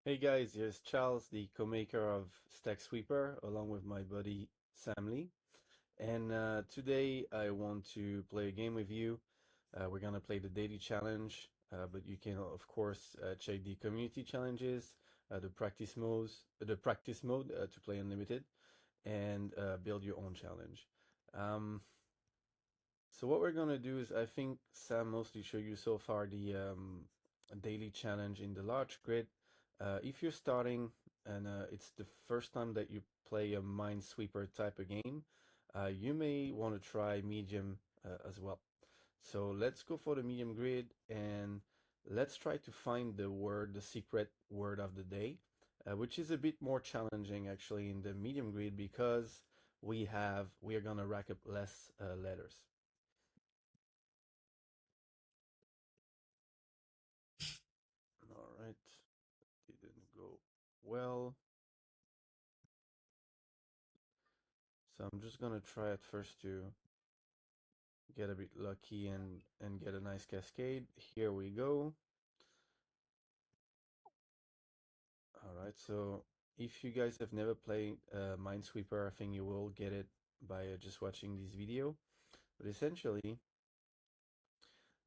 Hey guys, here's Charles, the co-maker of Stacksweeper, along with my buddy Sam Lee. And today I want to play a game with you. We're gonna play the daily challenge, but you can of course check the community challenges, the practice mode to play unlimited, and build your own challenge. Um, so what we're gonna do is I think Sam mostly showed you so far the daily challenge in the large grid. If you're starting and it's the first time that you play a Minesweeper type of game, you may want to try medium as well. So let's go for the medium grid and let's try to find the secret word of the day, which is a bit more challenging actually in the medium grid because we are gonna rack up less letters. All right, didn't go well. So I'm just gonna try at first to get a bit lucky and get a nice cascade. Here we go. All right, so if you guys have never played Minesweeper, I think you will get it by just watching this video. But essentially,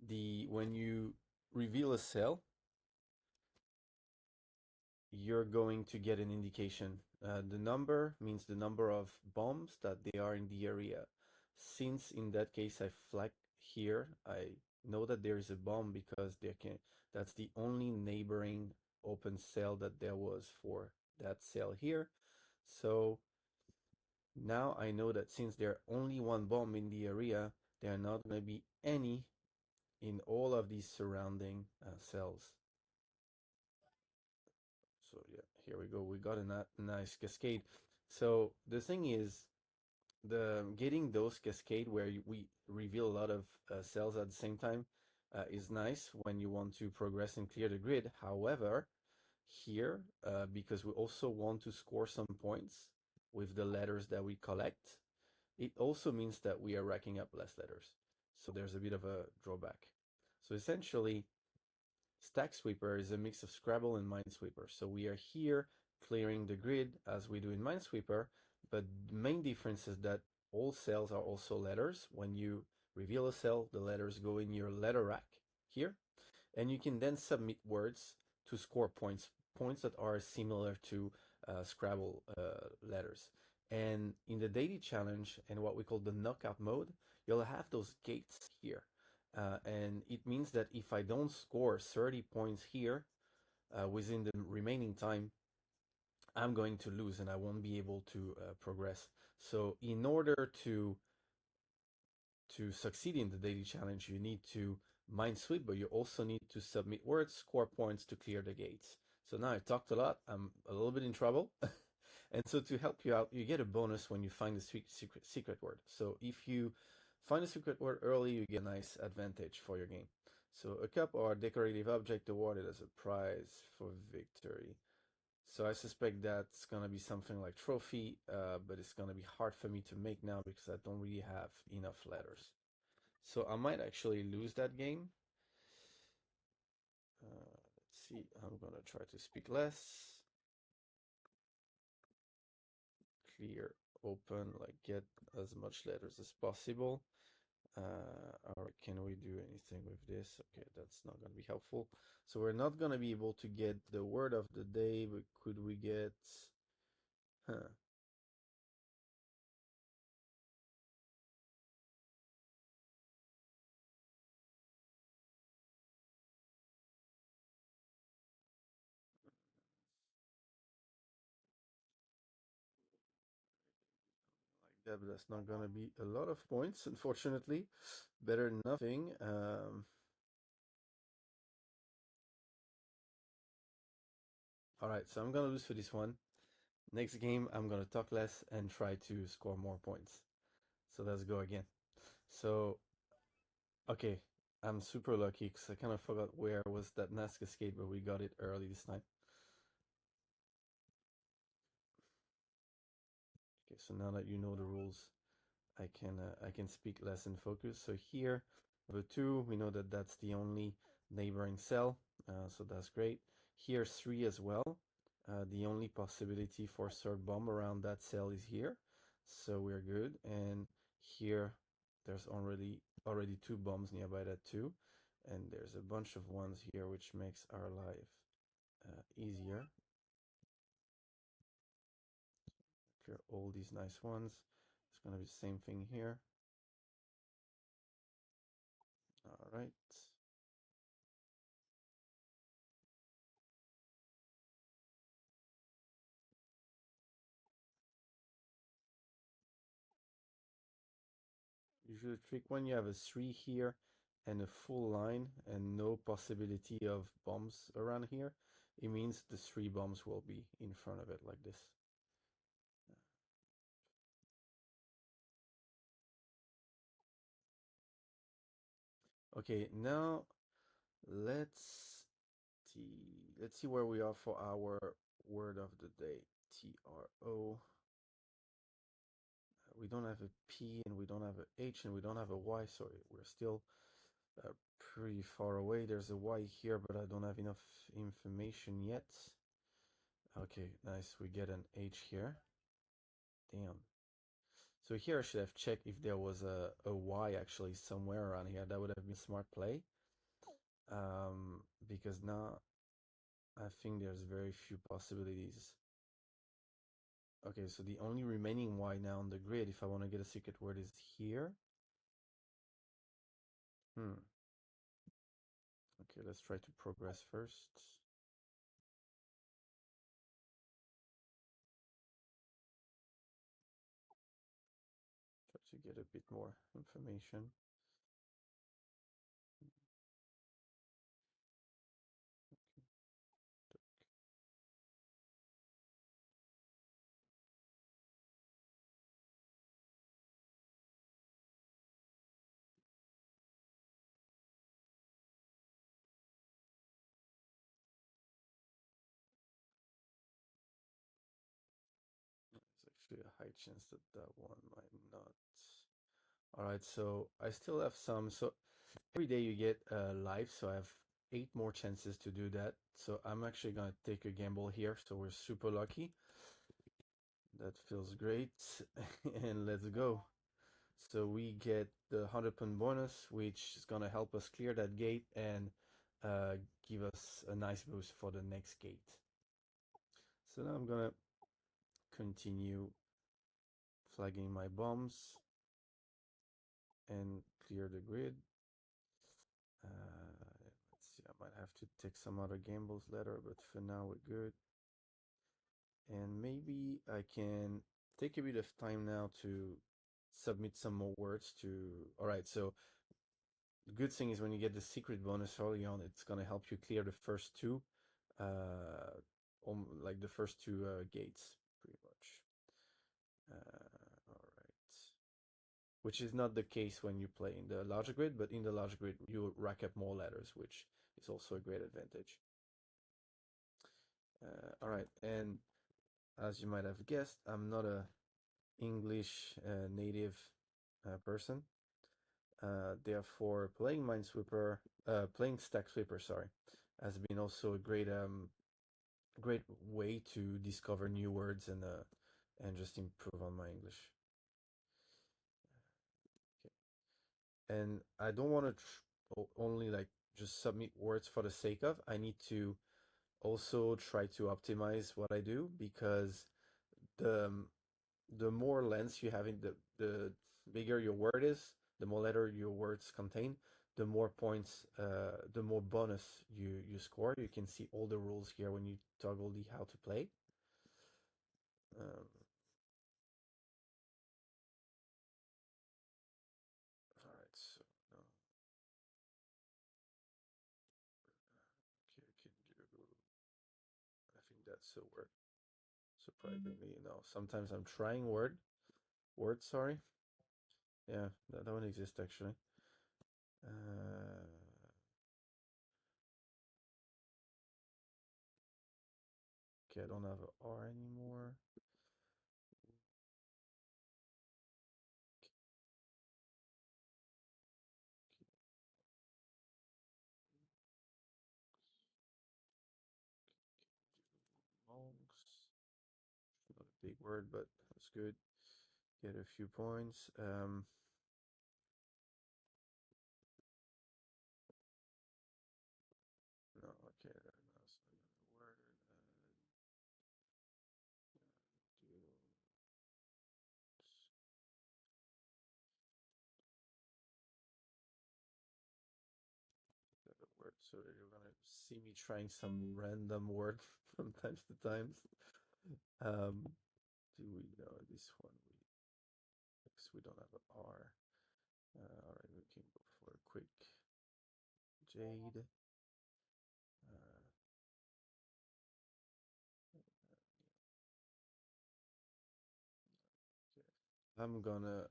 the when you reveal a cell, you're going to get an indication. The number means the number of bombs that they are in the area. Since in that case I flag here, I know that there is a bomb because that's the only neighboring open cell that there was for that cell here. So now I know that since there only one bomb in the area, there are not going to be any in all of these surrounding cells. So yeah, here we go. We got a nice cascade. So the thing is, the getting those cascade where we reveal a lot of cells at the same time is nice when you want to progress and clear the grid. However, here, because we also want to score some points with the letters that we collect, it also means that we are racking up less letters. So there's a bit of a drawback. So essentially, Stacksweeper is a mix of Scrabble and Minesweeper. So we are here clearing the grid as we do in Minesweeper, but the main difference is that all cells are also letters. When you reveal a cell, the letters go in your letter rack here, and you can then submit words to score points, points that are similar to Scrabble letters. And in the daily challenge and what we call the knockout mode, you'll have those gates here. And it means that if I don't score 30 points here within the remaining time, I'm going to lose and I won't be able to progress. So in order to succeed in the daily challenge, you need to minesweep, but you also need to submit words, score points to clear the gates. So now I talked a lot. I'm a little bit in trouble. And so to help you out, you get a bonus when you find the secret word. So if you find a secret word early, you get a nice advantage for your game. So a cup or a decorative object awarded as a prize for victory. So I suspect that's gonna be something like trophy, but it's gonna be hard for me to make now because I don't really have enough letters. So I might actually lose that game. Let's see, I'm gonna try to speak less. Clear, open, like get as much letters as possible. All right, can we do anything with this? Okay, that's not gonna be helpful. So we're not gonna be able to get the word of the day, but could we get, huh? Like that, but that's not gonna be a lot of points, unfortunately. Better than nothing. All right, so I'm gonna lose for this one. Next game, I'm gonna talk less and try to score more points. So let's go again. So, okay, I'm super lucky because I kind of forgot where was that Nazca cascade, but we got it early this time. Okay, so now that you know the rules, I can speak less and focus. So here, the 2, we know that that's the only neighboring cell, so that's great. Here 3 as well. The only possibility for third bomb around that cell is here, so we're good. And here, there's already two bombs nearby that too, and there's a bunch of ones here, which makes our life easier. Clear all these nice ones. It's gonna be the same thing here. All right. Usually trick when you have a 3 here and a full line and no possibility of bombs around here, it means the 3 bombs will be in front of it like this. Okay, now let's let's see where we are for our word of the day. TRO. We don't have a P and we don't have a H and we don't have a Y, so we're still pretty far away. There's a Y here, but I don't have enough information yet. Okay, nice. We get an H here. Damn. So here I should have checked if there was a Y actually somewhere around here. That would have been a smart play. Because now I think there's very few possibilities. Okay, so the only remaining Y now on the grid, if I want to get a secret word, is here. Okay, let's try to progress first. Try to get a bit more information. There's actually a high chance that that one might not. All right, so I still have some. So every day you get live, so I have 8 more chances to do that. So I'm actually gonna take a gamble here. So we're super lucky. That feels great. And let's go. So we get the 100 point bonus, which is gonna help us clear that gate and uh, give us a nice boost for the next gate. So now I'm gonna continue flagging my bombs and clear the grid. Let's see, I might have to take some other gambles later, but for now we're good. And maybe I can take a bit of time now to submit some more words to. All right, so the good thing is when you get the secret bonus early on, it's gonna help you clear the first two, like the first two gates, pretty much. All right. Which is not the case when you play in the larger grid, but in the larger grid you rack up more letters, which is also a great advantage. All right, and as you might have guessed, I'm not a English native person. Therefore, playing Minesweeper, playing Stacksweeper, sorry, has been also a great way to discover new words and just improve on my English. Okay. And I don't want to only like just submit words for the sake of. I need to also try to optimize what I do because the the more length you have in the bigger your word is, the more letter your words contain, the more points, the more bonus you score. You can see all the rules here when you toggle the how to play. All right, so no. Okay, I can do. I think that's a word. Surprisingly, no. Sometimes I'm trying word. Sorry. Yeah, that one exists actually. Okay, I don't have a R anymore. big word, but that's good. Get a few points. No, okay, that's another word. Word, so you're gonna see me trying some random word from times to times. Um, do we know this one? We don't have an R. All right, we can go for a quick Jade. I'm gonna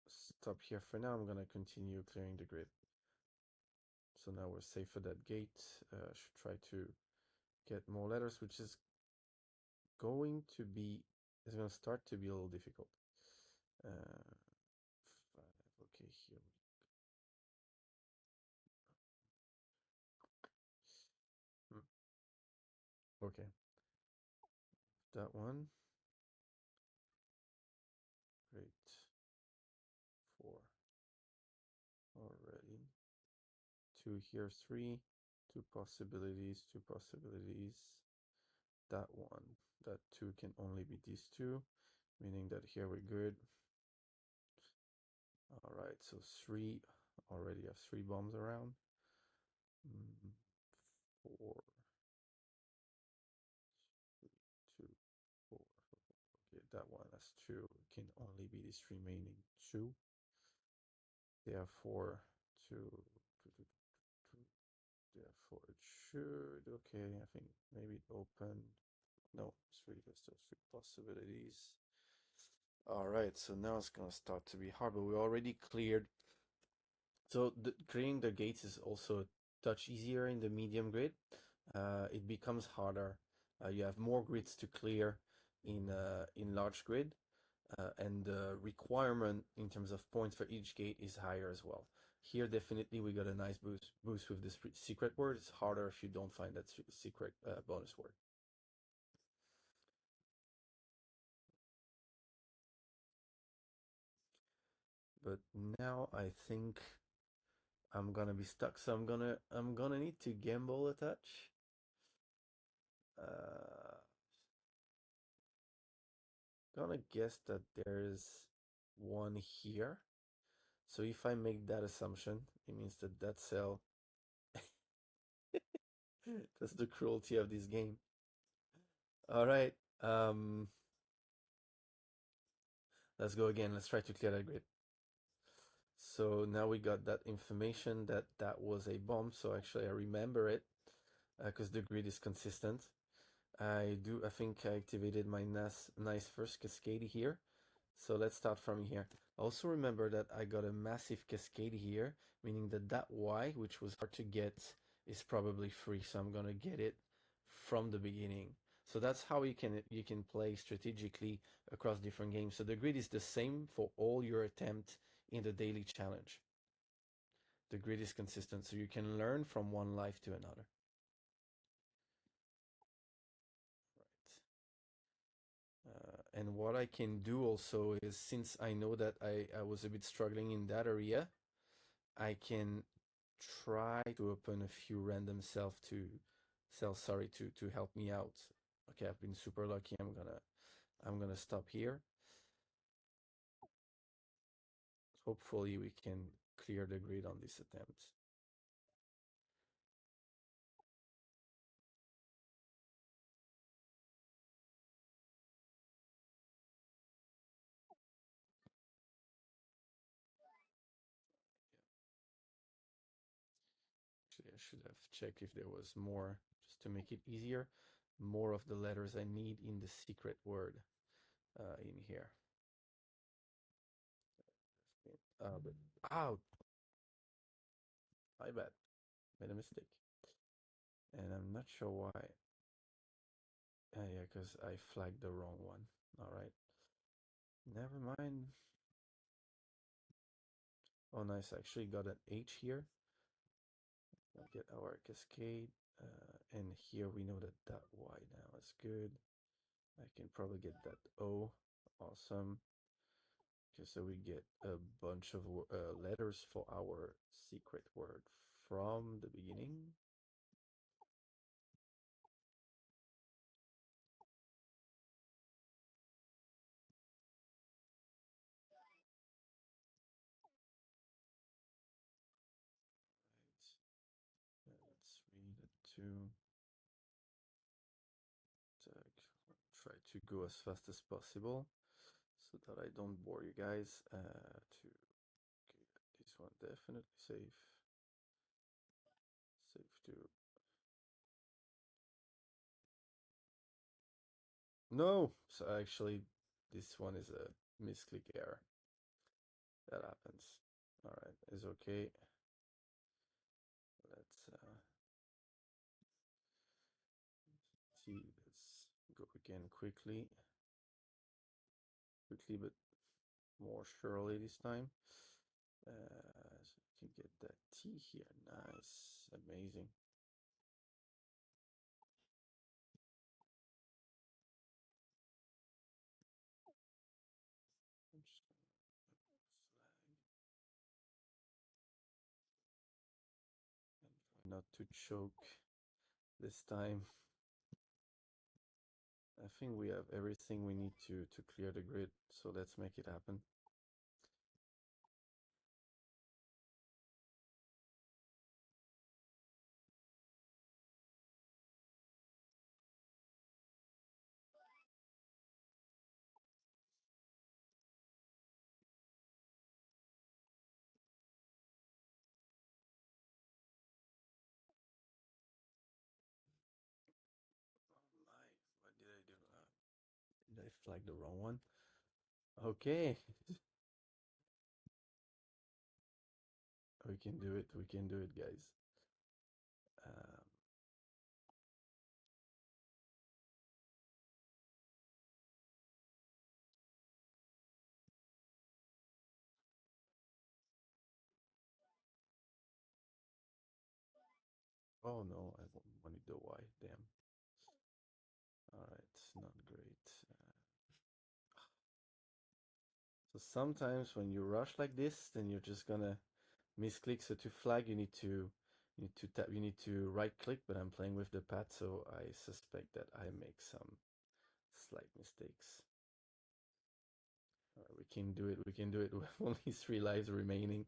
stop here for now. I'm gonna continue clearing the grid. So now we're safe for that gate. Should try to get more letters, which is going to be, is going to start to be a little difficult. 5, okay, here. Okay, that one. Great. 4 already. 2 here, 3. 2 possibilities, 2 possibilities. That one, that 2 can only be these 2, meaning that here we're good. All right, so 3, already have 3 bombs around. 4, 3, 2, 4. Okay, that one has 2. It can only be this remaining 2. Therefore, 2, 2, 2, 2. Therefore, it should. Okay, I think maybe it opened. No, 3. There's still 3 possibilities. All right, so now it's gonna start to be hard, but we already cleared. So clearing the gates is also a touch easier in the medium grid. It becomes harder. You have more grids to clear in large grid, and the requirement in terms of points for each gate is higher as well. Here, definitely, we got a nice boost with this secret word. It's harder if you don't find that secret bonus word. But now I think I'm gonna be stuck, so I'm gonna need to gamble a touch. Gonna guess that there's one here. So if I make that assumption, it means that that cell. That's the cruelty of this game. All right. Let's go again. Let's try to clear that grid. So now we got that information that that was a bomb. So actually, I remember it because the grid is consistent. I think I activated my nice first cascade here. So let's start from here. Also remember that I got a massive cascade here, meaning that that Y, which was hard to get, is probably free. So I'm gonna get it from the beginning. So that's how you can play strategically across different games. So the grid is the same for all your attempt in the daily challenge. The grid is consistent, so you can learn from one life to another. And what I can do also is, since I know that I was a bit struggling in that area, I can try to open a few random cells to help me out. Okay, I've been super lucky. I'm gonna stop here. Hopefully we can clear the grid on this attempt. Actually, I should have checked if there was more, just to make it easier. More of the letters I need in the secret word in here. But ow! My bad. Made a mistake. And I'm not sure why. Yeah, because I flagged the wrong one. All right. Never mind. Oh, nice. I actually got an H here. We'll get our cascade. And here we know that that Y now is good. I can probably get that O. Awesome. Okay, so we get a bunch of letters for our secret word from the beginning. Right. Let's read it too. Try to go as fast as possible so that I don't bore you guys. Okay, this one definitely safe. Safe to. No, so actually, this one is a misclick error. That happens. All right, is okay. Let's see. Let's go again quickly, but more surely this time. So you can get that T here. Nice, amazing. I'm just gonna flag and try not to choke this time. I think we have everything we need to clear the grid, so let's make it happen. Oh my, what did I do? Did I flag the wrong one? Okay, we can do it. We can do it, guys. Um, oh no, I wanted the Y. Damn. All right, not great. So sometimes when you rush like this, then you're just gonna misclick. So to flag, you need to right click. But I'm playing with the pad, so I suspect that I make some slight mistakes. We can do it. We can do it with only 3 lives remaining.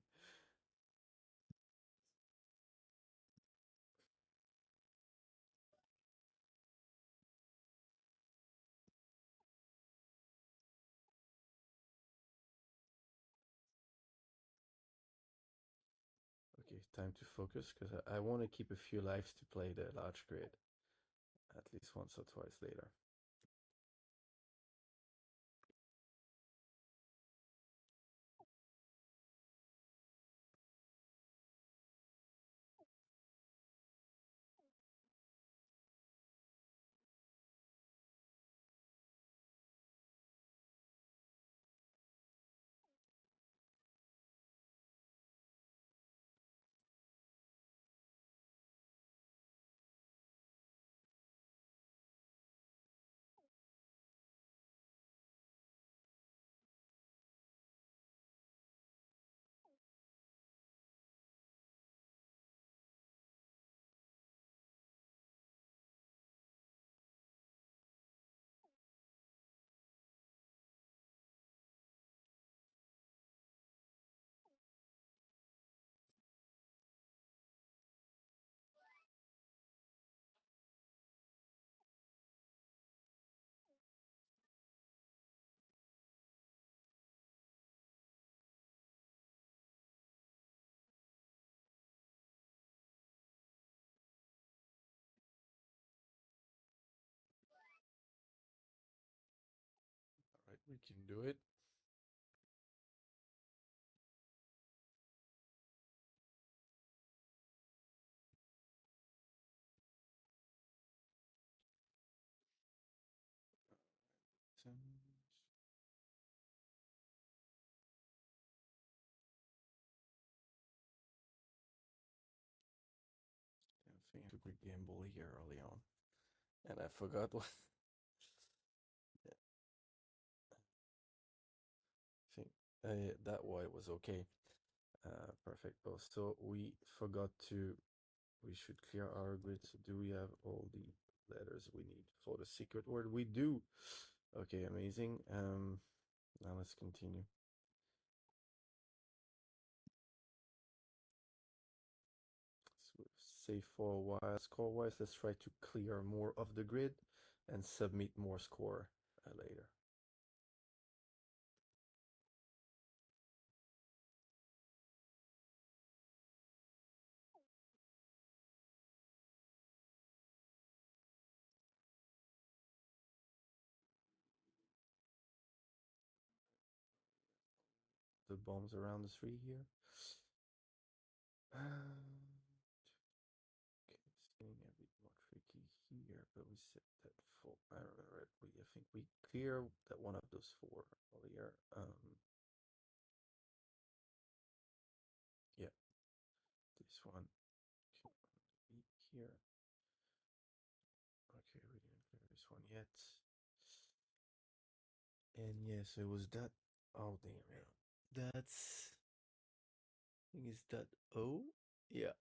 Okay, time to focus because I want to keep a few lives to play the large grid at least once or twice later. All right, we can do it. I think I took a gamble here early on, and I forgot what. That way was okay. Perfect. Oh, so we forgot to. We should clear our grid. So do we have all the letters we need for the secret word? We do. Okay, amazing. Now let's continue. So save for a while. Score-wise, let's try to clear more of the grid and submit more score later. The bombs around the tree here. Okay, it's getting a bit more tricky here, but we set that full. I remember it. I think we clear that one of those four earlier. Yeah, this one can be here. Okay, we didn't clear this one yet. And yes, it was that. Oh damn, yeah. That's. I think it's that O. Yeah,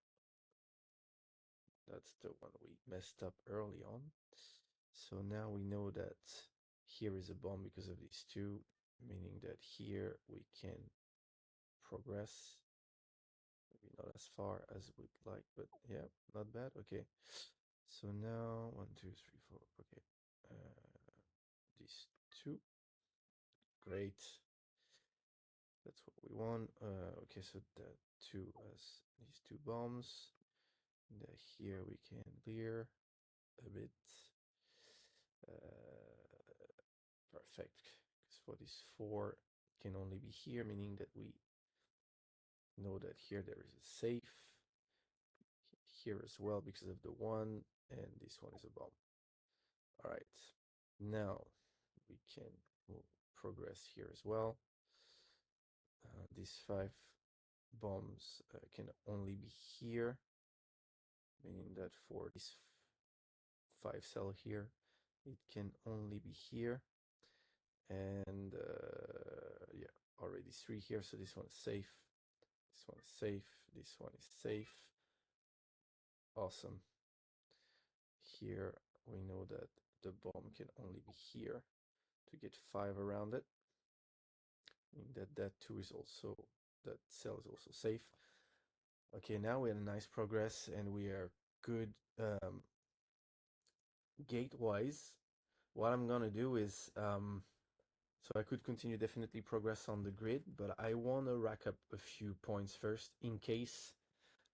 that's the one we messed up early on. So now we know that here is a bomb because of these two, meaning that here we can progress. Maybe not as far as we'd like, but yeah, not bad. Okay. So now 1, 2, 3, 4. Okay. These two. Great. That's what we want. Okay, so the two as these two bombs. And here we can clear a bit. Perfect. Because for these four, it can only be here, meaning that we know that here there is a safe. Here as well because of the one, and this one is a bomb. All right. Now we can progress here as well. These five bombs can only be here, meaning that for this 5 cell here, it can only be here. And yeah, already 3 here, so this one is safe. This one is safe. This one is safe. Awesome. Here we know that the bomb can only be here to get 5 around it. Meaning that that 2 is also, that cell is also safe. Okay, now we have a nice progress and we are good gate-wise. What I'm gonna do is, so I could continue definitely progress on the grid, but I want to rack up a few points first in case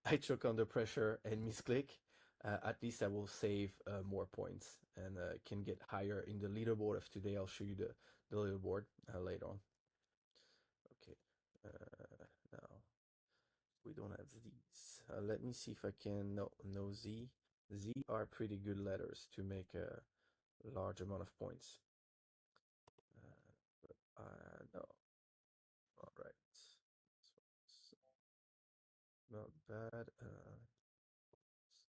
I choke under pressure and misclick. At least I will save more points and can get higher in the leaderboard of today. I'll show you the leaderboard later on. Okay, now we don't have these. Let me see if I can, no Z. Z are pretty good letters to make a large amount of points. But no, all right. Not bad.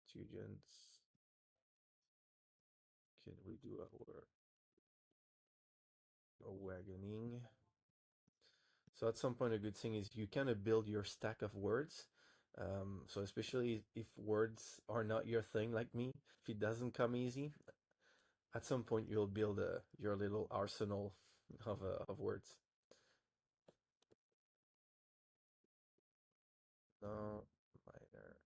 Students. Can we do our wagoning? So at some point, a good thing is you kind of build your stack of words. So especially if words are not your thing, like me, if it doesn't come easy, at some point you'll build your little arsenal of words. No, minor.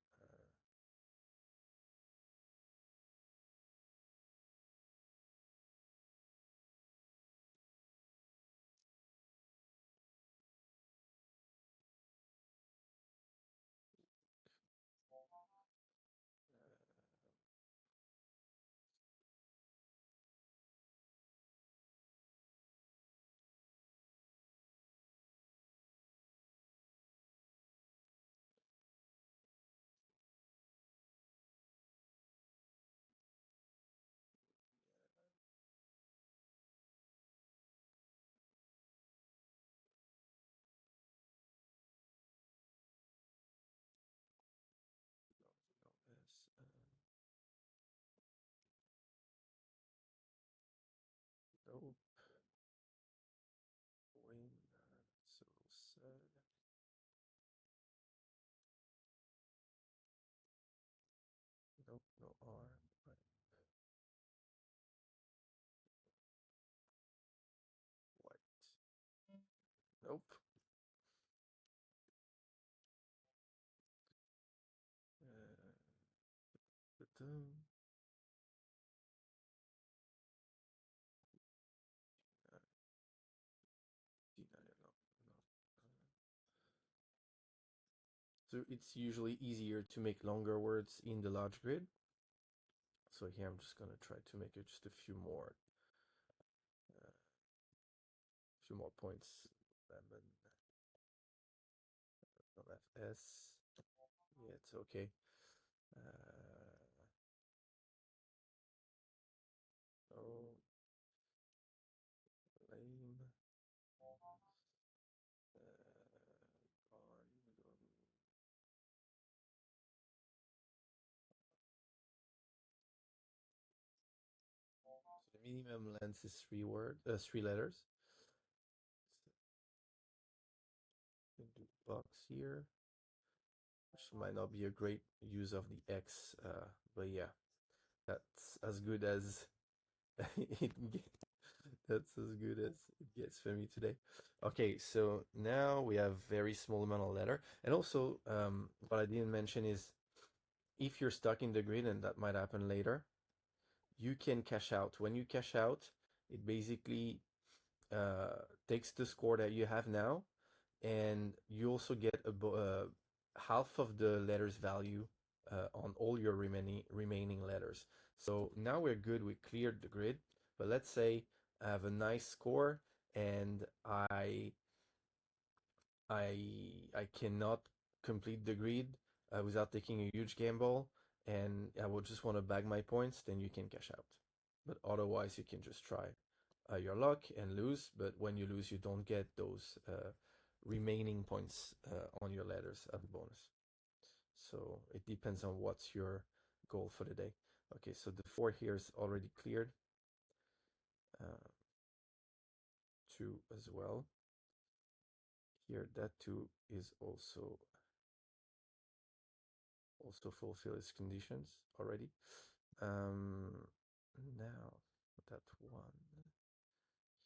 So it's usually easier to make longer words in the large grid. So here I'm just gonna try to make it just a few more points. Lemon, not FS. Yeah, it's okay. Oh, lame. Gone. So the minimum length is three letters. So do the box here, which might not be a great use of the X, but yeah, that's as good as it gets. That's as good as it gets for me today. Okay, so now we have very small amount of letter, and also what I didn't mention is if you're stuck in the grid, and that might happen later, you can cash out. When you cash out, it basically takes the score that you have now, and you also get half of the letters value on all your remaining letters. So now we're good. We cleared the grid, but let's say I have a nice score and I cannot complete the grid without taking a huge gamble, and I would just want to bag my points. Then you can cash out. But otherwise, you can just try your luck and lose. But when you lose, you don't get those remaining points on your letters as a bonus. So it depends on what's your goal for the day. Okay, so the 4 here is already cleared. 2 as well. Here, that 2 is also fulfill its conditions already. Now that 1.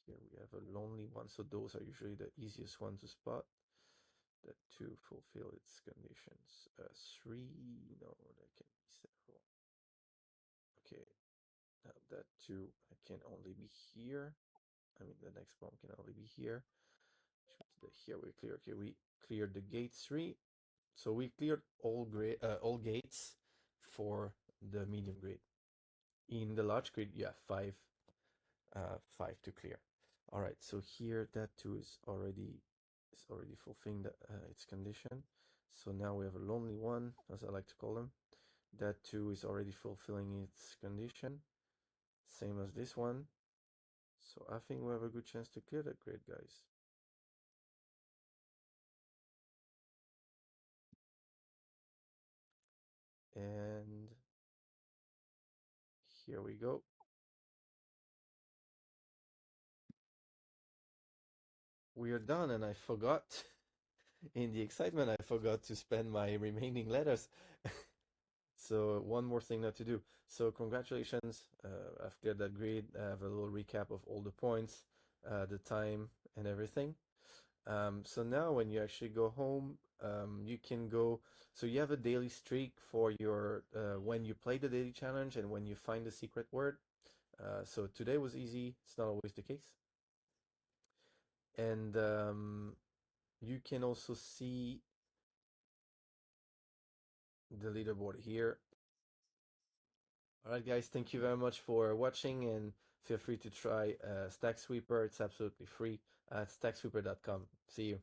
Here we have a lonely one, so those are usually the easiest one to spot. That 2 fulfill its conditions. 3, no, that can be several. Okay, now that 2 can only be here. I mean, the next bomb can only be here. Here we clear. Okay, we cleared the gate 3. So we cleared all gates for the medium grid. In the large grid, you have 5 to clear. All right, so here that 2 is already fulfilling its condition. So now we have a lonely one, as I like to call them. That 2 is already fulfilling its condition, same as this one. So I think we have a good chance to clear that grid, guys. And here we go. We are done, and I forgot, in the excitement, I forgot to spend my remaining letters. So one more thing not to do. So congratulations, I've cleared that grid. I have a little recap of all the points, the time, and everything. So now when you actually go home, you can go, so you have a daily streak for your, when you play the daily challenge and when you find the secret word. So today was easy. It's not always the case. And you can also see the leaderboard here. All right, guys, thank you very much for watching, and feel free to try Stacksweeper. It's absolutely free at stacksweeper.com. See you.